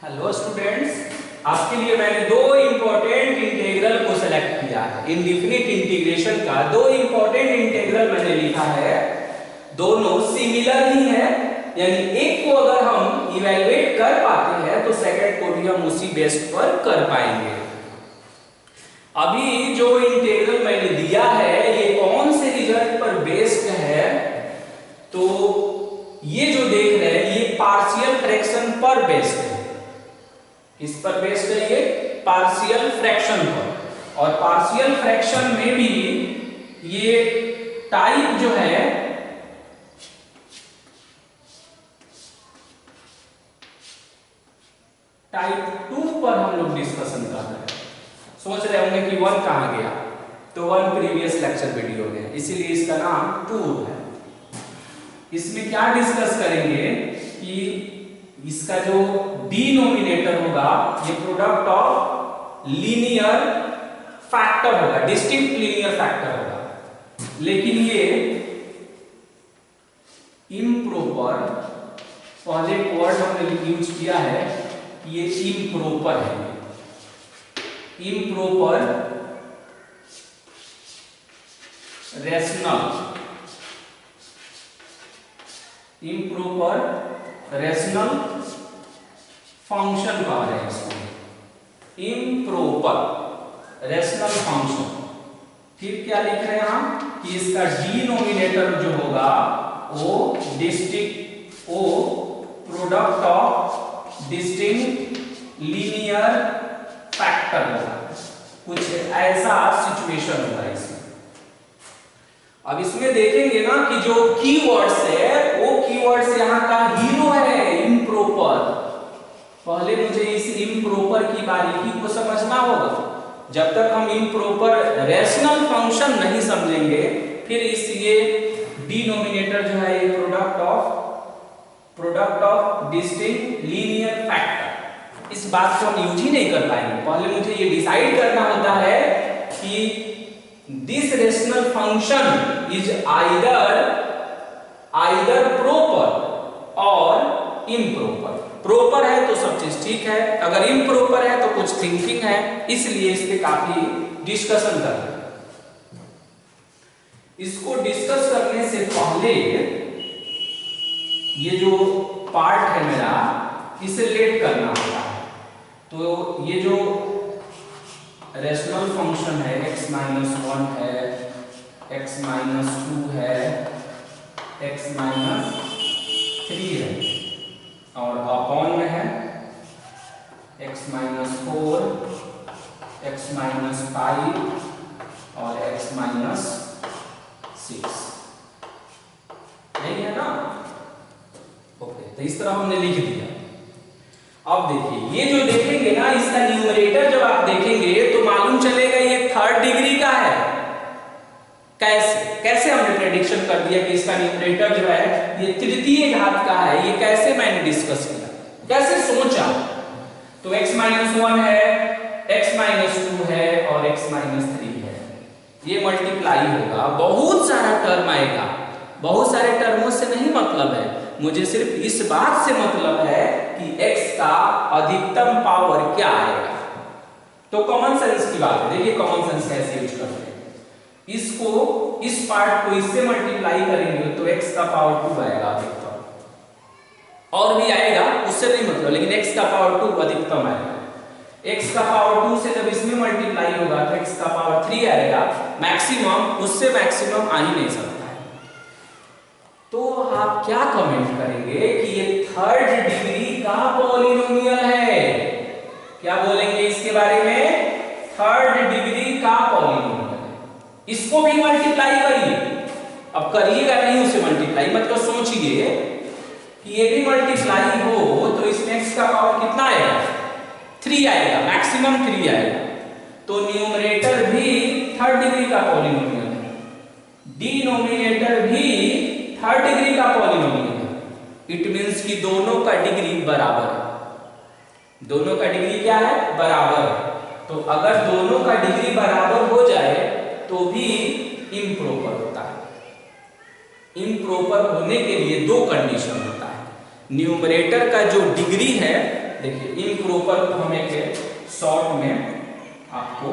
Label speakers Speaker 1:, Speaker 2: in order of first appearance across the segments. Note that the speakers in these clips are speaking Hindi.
Speaker 1: हेलो स्टूडेंट्स, आपके लिए मैंने दो इंपॉर्टेंट इंटीग्रल को सेलेक्ट किया है। इनडिफिनिट इंटीग्रेशन का दो इंपॉर्टेंट इंटीग्रल मैंने लिखा है, दोनों सिमिलर ही है, यानी एक को अगर हम इवैल्यूएट कर पाते हैं तो सेकंड को भी हम उसी बेस पर कर पाएंगे। अभी जो इंटीग्रल मैंने दिया है ये कौन से रिजल्ट पर बेस्ड है, तो ये जो देख रहे हैं ये पार्शियल फ्रैक्शन पर बेस्ड है। किस पर बेस्ड है? ये पार्शियल फ्रैक्शन पर। और पार्शियल फ्रैक्शन में भी ये टाइप जो है टाइप 2 पर हम लोग डिस्कशन कर रहे हैं। सोच रहे होंगे कि 1 कहां गया, तो 1 प्रीवियस लेक्चर वीडियो में, इसीलिए इसका नाम 2 है। इसमें क्या डिस्कस करेंगे कि इसका जो डिनोमिनेटर होगा ये प्रोडक्ट ऑफ लीनियर फैक्टर होगा, डिस्टिंक्ट लीनियर फैक्टर होगा। लेकिन ये इम्प्रॉपर, पहले वर्ड हमने यूज किया है, ये इम्प्रॉपर है। Improper rational, improper rational function कहा है इसको, इम्प्रॉपर रेशनल फंक्शन। फिर क्या लिख रहे हैं हम कि इसका डिनोमिनेटर जो होगा वो डिस्टिंक्ट, वो product of distinct linear factor होगा। कुछ ऐसा सिचुएशन होगा इसमें। अब इसमें देखेंगे ना कि जो कीवर्ड्स है वो कीवर्ड्स यहाँ का हीरो है इम्प्रॉपर। पहले मुझे इस इम्प्रॉपर की बारीकी को समझना होगा। जब तक हम इम्प्रॉपर रेशनल फंक्शन नहीं समझेंगे फिर इस ये डिनोमिनेटर जो है ये product of distinct linear factor, इस बात को हम यूज ही नहीं कर पाएंगे। पहले मुझे ये डिसाइड करना होता है कि this rational function is either proper or improper। Proper है तो सब चीज ठीक है, अगर इम्प्रॉपर है तो कुछ थिंकिंग है, इसलिए इस पे काफी डिस्कशन कर रहे हैं। इसको डिस्कस करने से पहले ये जो पार्ट है मेरा इसे लेट करना होता है। तो ये जो रेशनल फंक्शन है x-1 है, x-2 है, x-3 है, और अपॉन में है x-4, x-5 और x-6। यही है ना? ओके, तो इस तरह हमने लिख दिया। अब देखिए ये जो देखेंगे ना, इसका न्यूमरेटर जब आप देखेंगे तो मालूम चलेगा ये 3rd डिग्री का है। कैसे हमने प्रेडिक्शन कर दिया कि इसका न्यूमरेटर जो है ये तृतीय घात का है। ये कैसे मैंने डिस्कस किया, कैसे सोचा? तो x-1 है, x-2 है और x-3 है, ये मल्टीप्लाई होगा, बहुत सारा टर्म आएगा। बहुत सारे टर्मों से नहीं मतलब है, मुझे सिर्फ इस बात से मतलब है कि x का अधिकतम पावर क्या आएगा। तो कॉमन सेंस की बात है, देखिए कॉमन सेंस कैसे यूज करते हैं। इसको, इस पार्ट को इससे मल्टीप्लाई करेंगे तो x का पावर 2 आएगा अधिकतम, और भी आएगा उससे नहीं मतलब, लेकिन x का पावर 2 अधिकतम आएगा। x का पावर 2 से जब इसमें मल्टीप्लाई होगा तो x का पावर 3 आएगा मैक्सिमम, उससे मैक्सिमम आ ही नहीं सकता। तो आप क्या कमेंट करेंगे कि ये 3rd डिग्री का पॉलिनोमियल है। क्या बोलेंगे इसके बारे में? 3rd डिग्री का पॉलिनोमियल है। इसको भी मल्टीप्लाई करिए। अब करिएगा नहीं उसे मल्टीप्लाई, मतलब सोचिए कि ये भी मल्टीप्लाई हो तो इसमें x का पावर कितना आएगा? 3 आएगा, मैक्सिमम 3 आएगा। तो न्यूमरेटर भी 3rd डिग्री का पॉलिनोमियल है, डिनोमिनेटर भी 3rd डिग्री का पॉलिनोमियल है। इट मींस कि दोनों का डिग्री बराबर है। दोनों का डिग्री क्या है? बराबर है। तो अगर दोनों का डिग्री बराबर हो जाए तो भी इम्प्रॉपर होता है। इम्प्रॉपर होने के लिए दो कंडीशन होता है। न्यूमरेटर का जो डिग्री है देखिए इम्प्रॉपर को हम एक शॉर्ट में आपको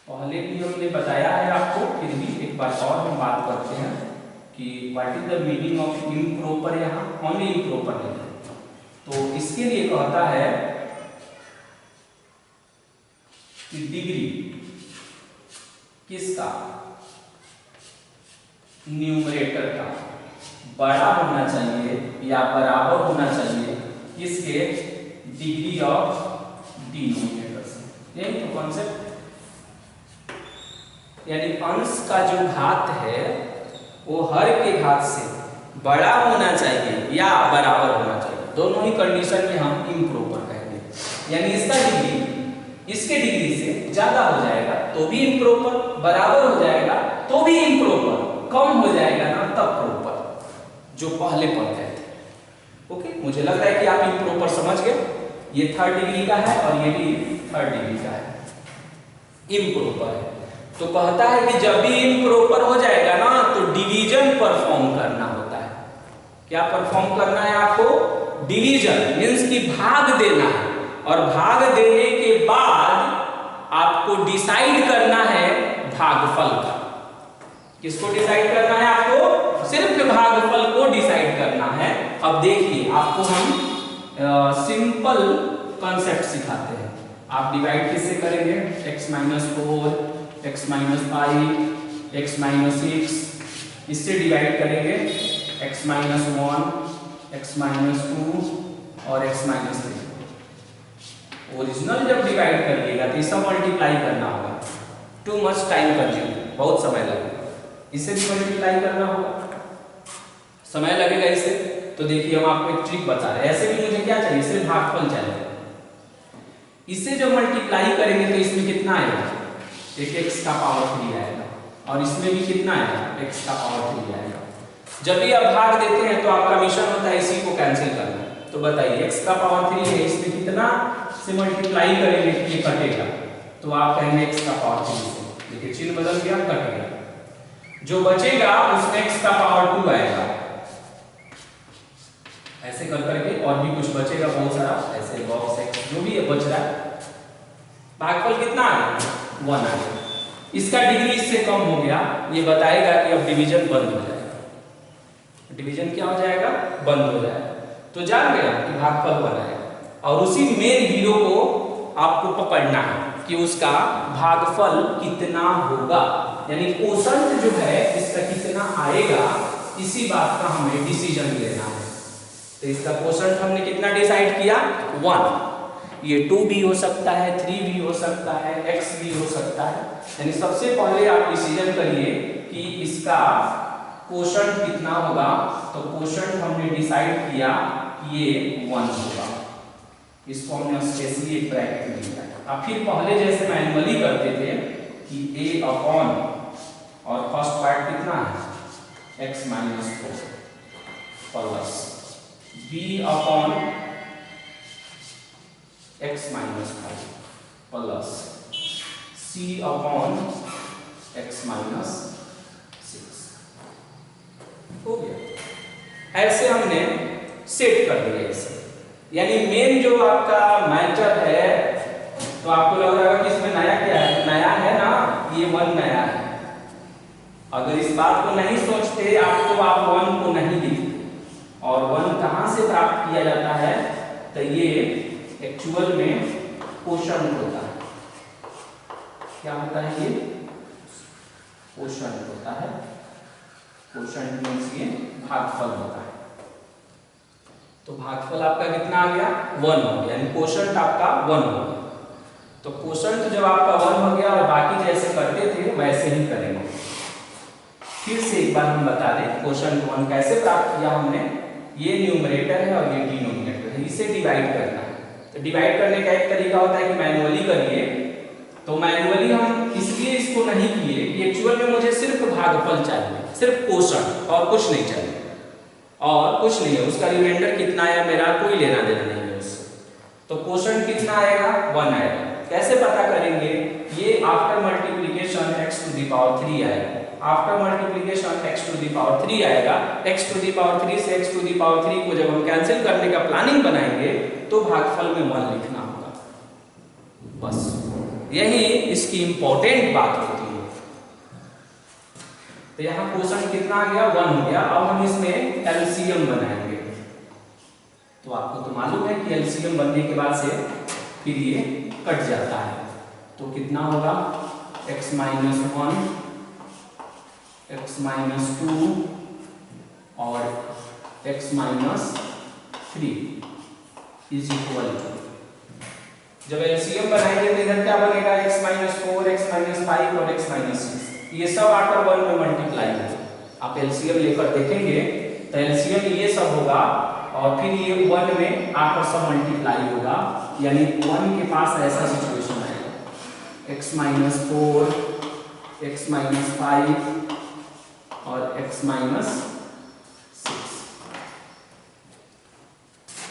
Speaker 1: पहले भी हमने बताया है आपको, फिर भी एक बार और हम बात करते हैं कि what is the meaning of improper. यहाँ ओनली इम्प्रॉपर नहीं है, तो इसके लिए कहता है कि डिग्री किसका, न्यूमरेटर का बड़ा होना चाहिए या बराबर होना चाहिए किसके, डिग्री ऑफ डिनोमिनेटर से। यही तो कॉन्सेप्ट, यानी अंश का जो घात है वो हर के घात से बड़ा होना चाहिए या बराबर होना चाहिए। दोनों ही कंडीशन में हम इम्प्रॉपर कहेंगे, यानी इसका डिग्री इसके डिग्री से ज्यादा हो जाएगा तो भी इम्प्रॉपर, बराबर हो जाएगा तो भी इम्प्रॉपर, कम हो जाएगा ना तब प्रॉपर, जो पहले पढ़ते थे। ओके, मुझे लग रहा है कि आप इम्प्रॉपर समझ गए। ये थर्ड डिग्री का है और ये भी थर्ड डिग्री का है, इम्प्रॉपर है। तो कहता है कि जब भी इम्प्रॉपर हो जाएगा ना तो डिवीजन परफॉर्म करना होता है। क्या परफॉर्म करना है आपको, डिवीजन मींस कि भाग देना है, और भाग देने के बाद आपको डिसाइड करना है भागफल का। किसको डिसाइड करना है आपको, सिर्फ भागफल को डिसाइड करना है। अब देखिए आपको हम सिंपल कॉन्सेप्ट सिखाते हैं। आप डिवाइड किससे करेंगे, x-4 x-5 x-6, इससे डिवाइड करेंगे x-1 x-2 और x-3। ओरिजिनल जब डिवाइड करिएगा तो इसका मल्टीप्लाई करना होगा, टू मच टाइम कंज्यूम, बहुत समय लगेगा। इसे भी मल्टीप्लाई करना होगा, समय लगेगा इससे। तो देखिए हम आपको एक ट्रिक बता रहे हैं, ऐसे भी मुझे क्या चाहिए, सिर्फ भागफल चाहिए। इससे जब मल्टीप्लाई करेंगे तो इसमें कितना आएगा, एक x का पावर 3 आएगा, और इसमें भी कितना आएगा, x का पावर 3 आएगा। जब भी आप भाग देते हैं तो आपका मिशन होता है इसी को कैंसिल करना। तो बताइए x का पावर 3 है, इसमें कितना से मल्टीप्लाई करेंगे कि ये कटेगा, तो आप कहेंगे x का पावर 3 से। देखिए चिन्ह बदल गया, कट गया। जो बचेगा उसमें x का पावर 2 आएगा, ऐसे कर करके, और भी कुछ बचेगा बहुत सारा, ऐसे बॉक्स x जो भी बच रहा है। भागफल कितना आएगा, 1 आएगा। इसका डिग्री इससे कम हो गया, ये बताएगा कि अब डिवीजन बंद हो जाएगा। डिवीजन क्या हो जाएगा, बंद हो जाएगा। तो जान गया कि भागफल 1 आएगा, और उसी मेन हीरो को आपको पकड़ना है कि उसका भागफल कितना होगा, यानी कोशंट जो है इसका कितना आएगा, इसी बात का हमें डिसीजन लेना है। तो इसका कोशंट हमने कितना डिसाइड किया, 1। ये 2 भी हो सकता है, 3 भी हो सकता है, x भी हो सकता है। यानी सबसे पहले आप डिसीजन करिए कि इसका कोशंट कितना होगा। तो कोशंट हमने डिसाइड किया कि ये 1 होगा, इसको हमने स्पेशली एक ब्रैकेट में लिखा है। अब फिर पहले जैसे मैन्युअली करते थे कि a अपॉन, और फर्स्ट पार्ट कितना है, x-4 plus b upon x-5 plus c upon x-6 हो गया। ऐसे हमने सेट कर दिया इसे। यानी मेन जो आपका मैटर है, तो आपको लग रहा है कि इसमें नया क्या है, नया है ना, ये 1 नया है। अगर इस बात को नहीं सोचते आप तो आप 1 को नहीं लिखते। और 1 कहां से प्राप्त किया जाता है, तो ये एक्चुअल में कोशंट होता है। क्या होता है, ये कोशंट होता है। कोशंट मींस ये भागफल होता है। तो भागफल आपका कितना आ गया, 1 हो गया, यानी कोशंट आपका 1 हो गया। तो कोशंट जब आपका 1 हो गया और बाकी जैसे करते थे वैसे ही करेंगे। फिर से एक बार हम बता दें कोशंट 1 कैसे प्राप्त किया हमने। ये न्यूमरेटर है और ये डिनोमिनेटर है, इसे डिवाइड करना है। तो डिवाइड करने का एक तरीका होता है कि मैन्युअली करिए। तो मैन्युअली हम इसलिए इसको नहीं किए कि एक्चुअल में मुझे सिर्फ भागफल चाहिए, सिर्फ कोशंट, और कुछ नहीं चाहिए, और कुछ नहीं है। उसका रिमाइंडर कितना आया मेरा कोई लेना देना नहीं है उससे। तो कोशंट कितना आएगा, 1 आएगा। कैसे पता करेंगे, ये आफ्टर मल्टीप्लिकेशन x⁴ आएगा। After multiplication x to the power 3 आएगा। x टू द पावर 3 से x टू द पावर 3 को जब हम कैंसिल करने का प्लानिंग बनाएंगे तो भागफल में 1 लिखना होगा। बस यही इसकी इंपॉर्टेंट बात होती है। तो यहाँ क्वेश्चन कितना आ गया, 1 हो गया। अब हम इसमें एलसीएम बनाएंगे। तो आपको तो मालूम है कि एलसीएम बनने के बाद से फिर ये कट जाता है। तो कितना होगा, x माइनस 1, x माइनस 2 और x minus 3 is equal to, जब एलसीएम बनाएंगे तो इधर क्या बनेगा, x माइनस 4, x माइनस 5 और x माइनस 6, ये सब आकर 1 में मल्टीप्लाई होगा। आप एलसीएम लेकर देखेंगे तो एलसीएम ये सब होगा और फिर ये 1 में आकर सब मल्टीप्लाई होगा, यानी 1 के पास ऐसा सिचुएशन आएगा, x माइनस 4, x माइनस 5 और x माइनस 6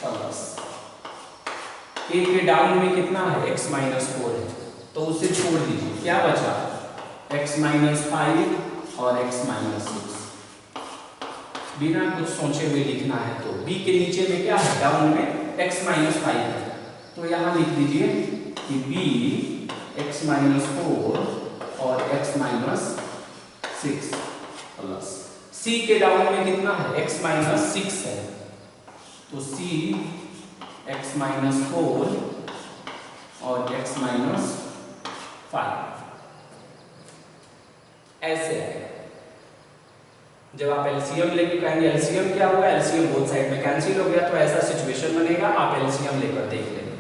Speaker 1: प्लस a के डाउन में कितना है, x माइनस 4 है, तो उसे छोड़ दीजिए, क्या बचा, x माइनस 5 और x माइनस 6। बिना कुछ सोचे हुए लिखना है तो b के नीचे में क्या है, डाउन में x माइनस 5 है, तो यहाँ लिख दीजिए कि b x माइनस 4 और x माइनस 6 प्लस c के डाउन में कितना है, x माइनस 6 है, तो c x माइनस 4 और x माइनस 5 ऐसे है। जब आप एलसीएम लेके कहेंगे एलसीएम क्या हुआ, एलसीएम बोथ साइड में कैंसिल हो gया, तो ऐसा सिचुएशन बनेगा। आप एलसीएम लेकर देख लेंगे।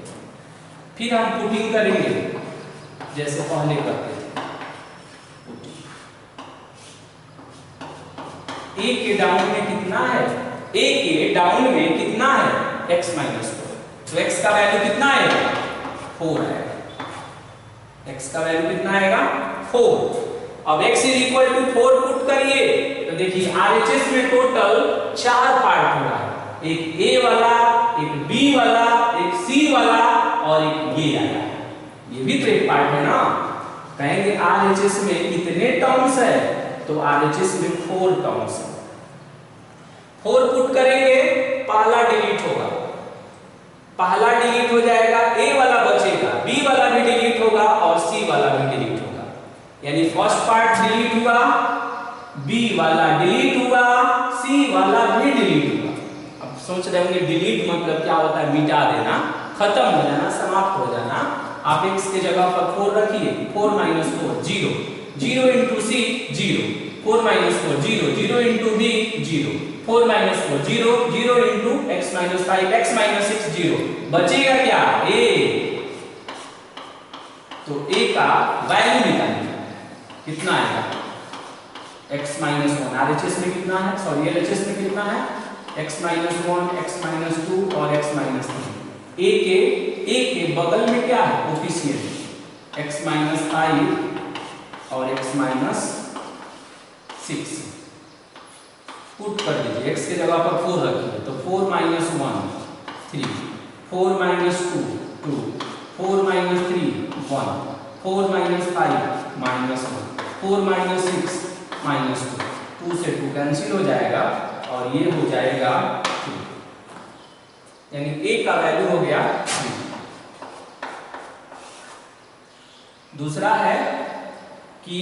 Speaker 1: फिर हम पुटिंग करेंगे जैसे पहले करते थे। a के डाउन में कितना है, a के डाउन में कितना है, x माइनस 4, तो x का वैल्यू कितना आएगा, 4 आएगा। x का वैल्यू कितना आएगा, 4। अब x is equal to 4 put करिए तो देखिए आरएचएस में टोटल 4 पार्ट हो रहा है, एक a वाला, एक b वाला, एक c वाला और एक ये आया, ये भी तो एक पार्ट है ना। कहेंगे आरएचएस में कितने टर्म्स है, तो आरएचएस में 4 टर्म्स है। 4 पुट करेंगे, पहला डिलीट होगा, पहला डिलीट हो जाएगा, a वाला बचेगा, b वाला भी डिलीट होगा और c वाला भी डिलीट होगा, यानी फर्स्ट पार्ट डिलीट हुआ, b वाला डिलीट हुआ, c वाला भी डिलीट हुआ। अब सोच रहे होंगे डिलीट मतलब क्या होता है, मिटा देना, खत्म हो जाना, समाप्त हो जाना। आप x के जगह पर 4 रखिए, 4 minus 4 0, 0 into c 0, 4 minus 4 0, 0 into b 0, 4 minus 4 0, 0 into x minus 5, x minus 6 0, बचेगा क्या, a। तो a का वैल्यू निकालिए, कितना आएगा, x माइनस 1, आरएचएस में कितना है, सॉरी एलएचएस में कितना है, x माइनस 1, x माइनस 2 और x माइनस 3। a के बगल में क्या है, कोफिशिएंट, x माइनस 5 और x माइनस 6 पुट कर दीजिए, x के जगह पर 4 रखिए, तो 4 minus 1 3, 4 minus 2 2, 4 minus 3 1, 4 minus 5 minus 1, 4 minus 6 minus 2, 2 से 2 कैंसिल हो जाएगा और ये हो जाएगा 3, यानी a का वैल्यू हो गया 3। दूसरा है कि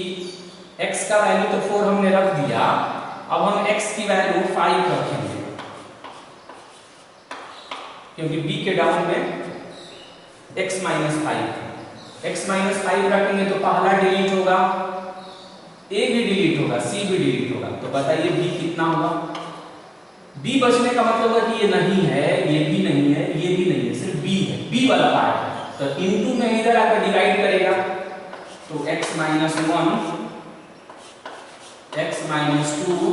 Speaker 1: x का वैल्यू तो 4 हमने रख दिया, अब हम x की वैल्यू 5 रखेंगे, क्योंकि b के डाउन में x माइनस 5, x माइनस 5 रखेंगे तो पहला डिलीट होगा, a भी डिलीट होगा, c भी डिलीट होगा, तो बताइए b कितना होगा। b बचने का मतलब है कि ये नहीं है, ये भी नहीं है, ये भी नहीं है, सिर्फ b है, b वाला पार्ट है, तो इनटू में इधर आकर डिवाइड करेगा, तो x minus 1, x minus 2,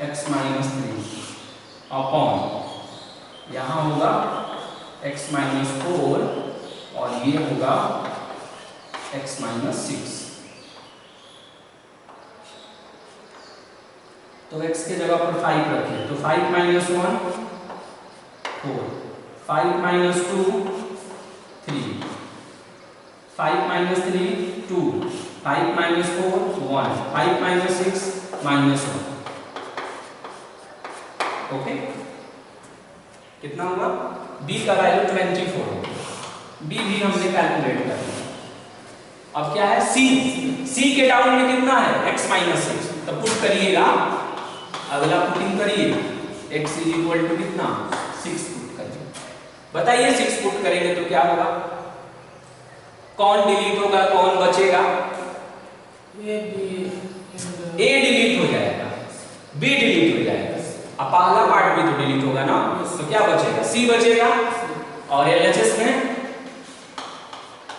Speaker 1: x minus 3 upon यहाँ होगा x माइनस 4 और ये होगा x माइनस 6। तो x के जगह पर 5 रखिए, तो 5 minus 1 4, 5 minus 2 3, 5 minus 3 2 5 minus 4 1, 5 minus 6 minus 1। Okay, कितना हुआ? b का वैल्यू 24 होगा। b भी हमने कैलकुलेट कर लिया। अब क्या है? c के डाउन में कितना है? x minus 6। तो पुट करिएगा, अगला पुटिंग करिए, x इज इक्वल टू कितना? 6 पुट करिए। बताइए 6 पुट करेंगे तो क्या होगा? कौन डिलीट होगा, कौन बचेगा? a डिलीट हो जाएगा, b डिलीट हो जाएगा, अब पहला पार्ट भी तो डिलीट होगा ना, तो क्या बचेगा? c बचेगा। और LHS में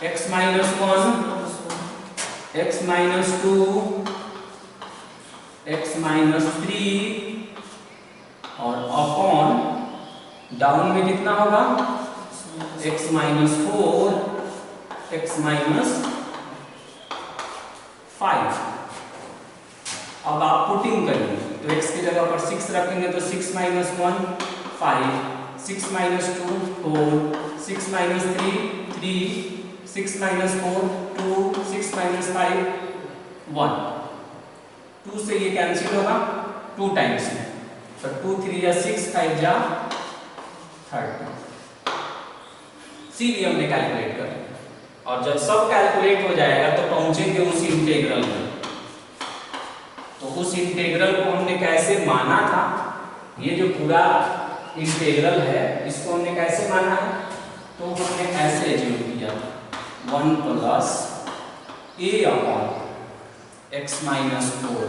Speaker 1: x minus 1, x minus 2, x minus 3 और अपॉन डाउन में कितना होगा? x minus 4, x minus 5। अब आप पुटिंग करिए तो x की जगह पर 6 रखेंगे तो 6 minus 1 5, 6 minus 2 4, 6 minus 3 3, 6 minus 4 2, 6 minus 5 1। 2 से ये कैंसिल होगा 2 टाइम्स में, तो 2 3 या 6 5 जा 30। सी भी हमने कैलकुलेट कर लिया। और जब सब कैलकुलेट हो जाएगा तो पहुंचेंगे उस इंटीग्रल में। तो उस इंटीग्रल को हमने कैसे माना था? ये जो पूरा इंटीग्रल है इसको हमने कैसे माना है? तो हमने ऐसे एज्यूम किया था 1 plus a upon x minus 4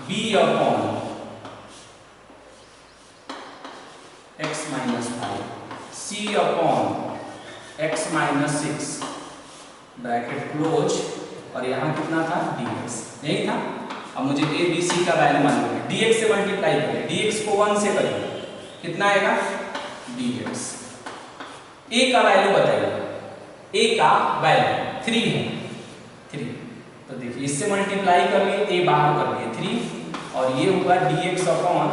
Speaker 1: b upon x minus 5 c upon x minus 6 bracket close, और यहाँ कितना था? dx, यही था। अब मुझे a b c का वैल्यू मालूम है, dx से मल्टीप्लाई करें, dx को 1 से करें, कितना आएगा? dx। a का वैल्यू बताइए, a का वैल्यू 3 है, 3। तो देखिए इससे मल्टीप्लाई कर लिए, a बाहर कर लिए 3, और ये होगा dx upon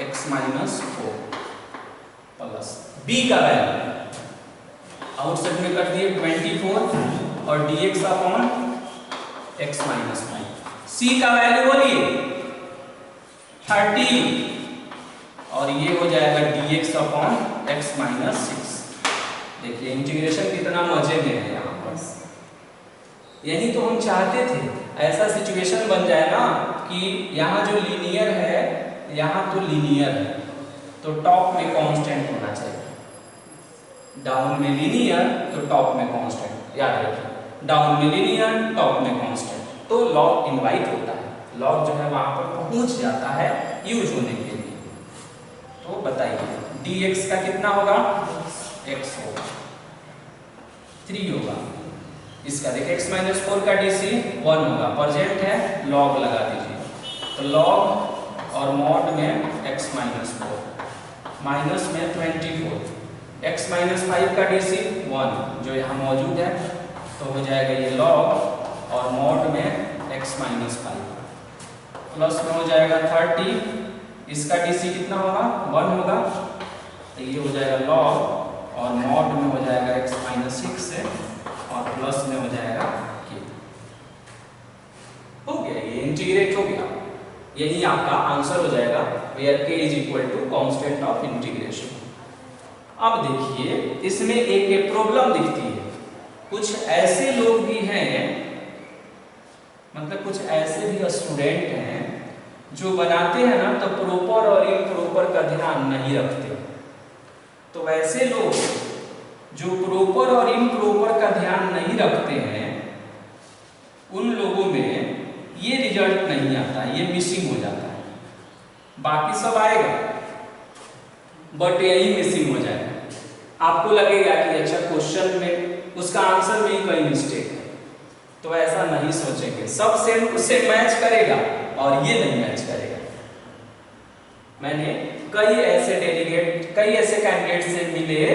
Speaker 1: x minus 4 plus b का वैल्यू आउटसाइड में कर दिए 24 और dx upon x minus 5। c का वैल्यू बोलिए 30 और ये हो जाएगा dx अपॉन x माइनस 6। देखिए इंटीग्रेशन कितना मजे में है यहाँ पर। यही तो हम चाहते थे, ऐसा सिचुएशन बन जाए ना कि यहाँ जो लीनियर है यहाँ तो लीनियर है, तो टॉप में कांस्टेंट होना चाहिए। डाउन में लीनियर तो टॉप में कांस्टेंट, याद रखिए, डाउन में लीनियर टॉप में कांस्टेंट, तो लॉग इनवाइट होता है, लॉग जो है वहां पर पहुंच जाता है यूज होने के लिए। तो बताइए dx का कितना होगा? x होगा, 3 होगा। इसका देखिए x माइनस 4 का dc 1 होगा, परसेंट है लॉग लगा दीजिए, तो लॉग और मॉड में x माइनस 4 माइनस में 24, x माइनस 5 का dc 1 जो यहाँ मौजूद है, तो हो जाएगा ये लॉग और मॉड में x माइनस 5 प्लस में हो जाएगा 30, इसका dc कितना होगा? 1 होगा, तो ये हो जाएगा लॉग और मॉड में हो जाएगा x माइनस 6 से और प्लस में हो जाएगा k। हो गया, ये इंटीग्रेट हो गया, यही आपका आंसर हो जाएगा, where k is equal to constant of integration. अब देखिए इसमें एक प्रॉब्लम दिखती है, कुछ ऐसे लोग भी हैं, मतलब कुछ ऐसे भी स्टूडेंट हैं जो बनाते हैं ना तो प्रॉपर और इम्प्रॉपर का ध्यान नहीं रखते। तो वैसे लोग जो प्रॉपर और इम्प्रॉपर का ध्यान नहीं रखते हैं, उन लोगों में ये रिजल्ट नहीं आता, ये मिसिंग हो जाता है। बाकी सब आएगा बट यही मिसिंग हो जाएगा। आपको लगेगा कि अच्छा क्वेश्चन में उसका आंसर में ही कोई मिस्टेक है, तो ऐसा नहीं सोचेंगे, सब सेम उससे मैच करेगा और ये नहीं मैच करेगा। मैंने कई ऐसे डेलीगेट, कई ऐसे कैंडिडेट से मिले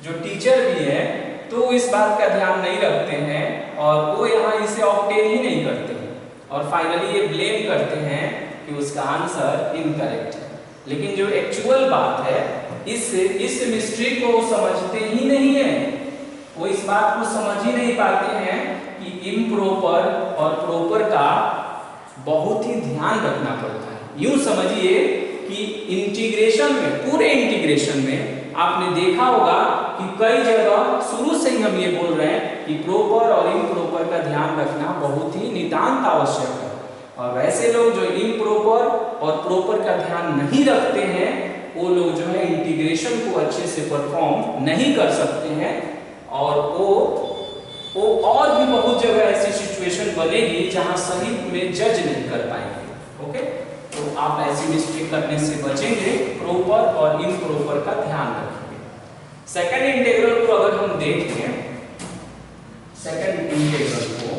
Speaker 1: जो टीचर भी है तो इस बात का ध्यान नहीं रखते हैं और वो यहाँ इसे ऑब्टेन ही नहीं करते हैं और फाइनली ये ब्लेम करते हैं कि उसका आंसर इनकरेक्ट है। लेकिन जो एक्चुअल बात है, इस मिस्ट्री को समझते ही नहीं है, वो इस बात को समझ ही नहीं पाते हैं कि इम्प्रॉपर और प्रॉपर का बहुत ही ध्यान रखना पड़ता है। यूं समझिए कि इंटीग्रेशन में, पूरे इंटीग्रेशन में आपने देखा होगा कि कई जगह शुरू से ही हम ये बोल रहे हैं कि प्रॉपर और इम्प्रॉपर का ध्यान रखना बहुत ही नितांत आवश्यक है। और वैसे लोग जो इम्प्रॉपर और प्रॉपर का ध्यान नहीं रखते हैं वो लोग जो है इंटीग्रेशन को अच्छे से परफॉर्म नहीं कर सकते हैं, और वो और भी बहुत जगह ऐसी सिचुएशन बनेगी जहां सही में जज नहीं कर पाएंगे। ओके, तो आप ऐसी मिस्टेक करने से बचेंगे, प्रॉपर और इम्प्रॉपर का ध्यान रखेंगे। सेकंड इंटीग्रल को अगर हम देखें, सेकंड इंटीग्रल को,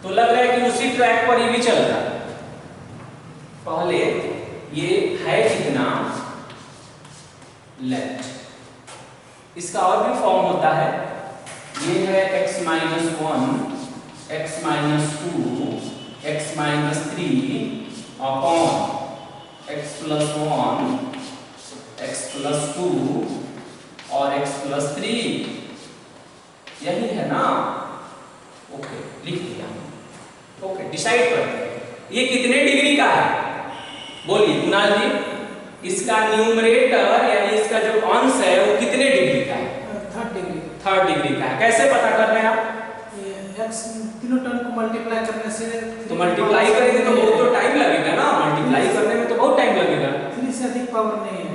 Speaker 1: तो लग रहा है कि उसी ट्रैक पर ये भी चल रहा है। पहले ये है कितना लेफ्ट, इसका और भी फॉर्म होता है, ये है x - 1, x - 2, x - 3 upon x + 1, x + 2 और x + 3, यही है ना। ओके, लिख दिया। ओके, डिसाइड करते हैं ये कितने डिग्री का है, बोलिए कुणाल जी। इसका न्यूमरेटर यानी इसका जो अंश है वो कितने डिग्री का है? थर्ड डिग्री का है। कैसे पता कर रहे हैं आप?
Speaker 2: x तीनों टर्म को मल्टीप्लाई करने से,
Speaker 1: तो मल्टीप्लाई करेंगे तो बहुत तो टाइम लगेगा ना, मल्टीप्लाई करने में तो बहुत टाइम लगेगा।
Speaker 2: 3 से अधिक पावर नहीं है।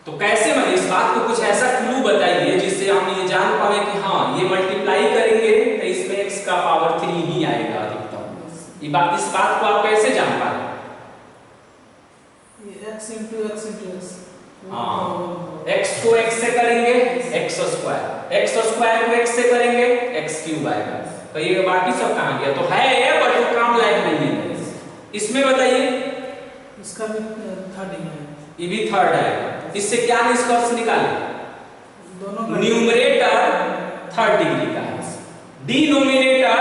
Speaker 1: तो कैसे, मतलब इस बात को कुछ ऐसा क्लू बताइए जिससे हम ये जान पाए कि हाँ ये मल्टीप्लाई करेंगे तो इसमें x का पावर 3 ही आएगा अधिकतम। ये बात, इस बात को आप कैसे जान पाए?
Speaker 2: x × x।
Speaker 1: हाँ, x को x से करेंगे x स्क्वायर, x स्क्वायर को x से करेंगे x³ आएगा। कहिएगा बाकी सब कहाँ गया? तो है ये, बट वो काम लायक नहीं है। इसमें बताइए,
Speaker 2: इसका भी थर्ड है,
Speaker 1: ये भी थर्ड आएगा। इससे क्या निष्कर्ष निकाले?
Speaker 2: दोनों
Speaker 1: न्यूमरेटर थर्ड डिग्री का है, डिनोमिनेटर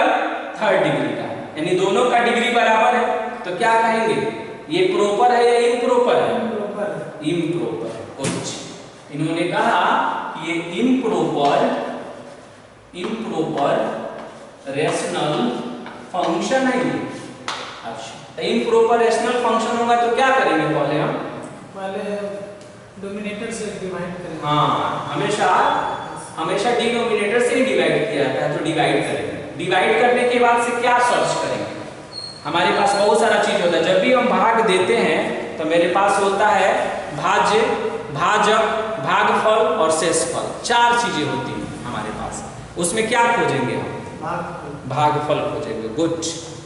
Speaker 1: थर्ड डिग्री का है, यानी दोनों का डिग्री बराबर है। तो क्या कहेंगे, ये प्रॉपर है या इम्प्रॉपर है? इम्प्रॉपर। कुछ इन्होंने कहा कि ये इम्प्रॉपर रेशनल फंक्शन है ये। अच्छा, तो इम्प्रॉपर रेशनल फंक्शन होगा तो क्या करेंगे? पहले
Speaker 2: डोमिनेटर से डिवाइड करेंगे।
Speaker 1: हाँ, हमेशा डिनोमिनेटर से ही डिवाइड किया जाता है, तो डिवाइड करेंगे। डिवाइड करने के बाद से क्या सर्च करेंगे? हमारे पास बहुत सारा चीज होता है। जब भी हम भाग देते हैं तो मेरे पास होता है भाज्य, भाजक, भागफल और शेषफल, 4 चीजें होती हैं हमारे पास। उसमें क्या खोजेंगे हम? भागफल खोजेंगे। गुड,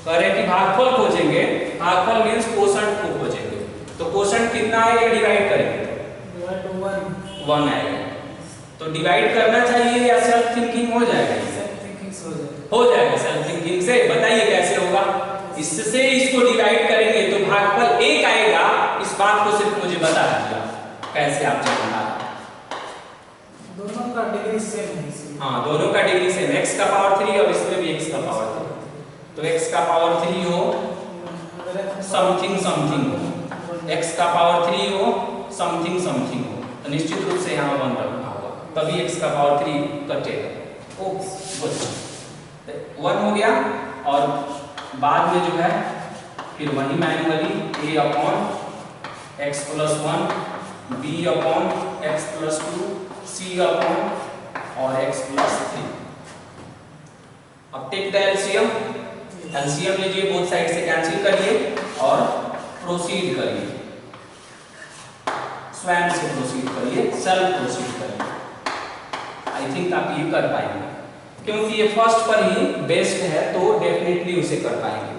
Speaker 1: कह रहे हैं कि भागफल खोजेंगे। भागफल मींस कोशंट को खोजेंगे। तो कोशंट कितना आएगा डिवाइड करेंगे? 1 आएगा। तो डिवाइड करना चाहिए या सेल्फ थिंकिंग हो जाएगा? हो जाएगा सेल्फ थिंकिंग से। बताइए कैसे होगा? इससे इसको डिवाइड करेंगे तो भागफल 1 आएगा। इस बात को सिर्फ मुझे बता दीजिए कैसे आप जानना।
Speaker 2: दोनों का डिग्री सेम है।
Speaker 1: हाँ, दोनों का डिग्री सेम, x का पावर 3 और इसमें भी x का पावर 3। तो x का पावर 3 हो समथिंग हो, x का पावर 3 हो समथिंग हो, तो निश्चित रूप से यहाँ 1 रखना होगा, तभी x का पावर 3 कटेगा। ओके, 1 हो गया। और बाद में जो है फिर वही मैन्युअली a/x + 1, b/x + 2, c/ और x + 3। अब टेक द एलसीएम। एलसीएम लीजिए, बोथ साइड से कैंसिल करिए और प्रोसीड करिए, स्वयं से प्रोसीड करिए, सेल्फ प्रोसीड करिए। आई थिंक आप ये कर पाएंगे क्योंकि ये फर्स्ट पर ही बेस्ड है, तो डेफिनेटली उसे कर पाएंगे।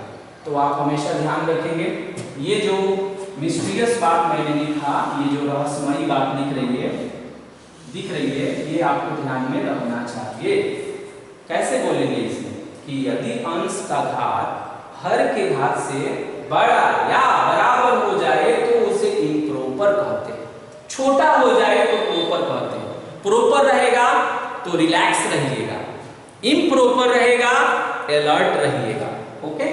Speaker 1: तो आप हमेशा ध्यान रखेंगे, ये जो मिस्टीरियस बात मैंने लिखा, ये जो रहस्यमयी बात दिख रही है, ये आपको ध्यान में रखना चाहिए। कैसे बोलेंगे इसमें कि यदि अंश का घात हर के घात से बड़ा या बराबर हो जाए तो उसे इम्प्रॉपर कहते हैं, छोटा हो जाए तो प्रॉपर कहते हैं। प्रॉपर रहेगा तो रिलैक्स रहिएगा, इम्प्रॉपर रहेगा अलर्ट रहिएगा। ओके।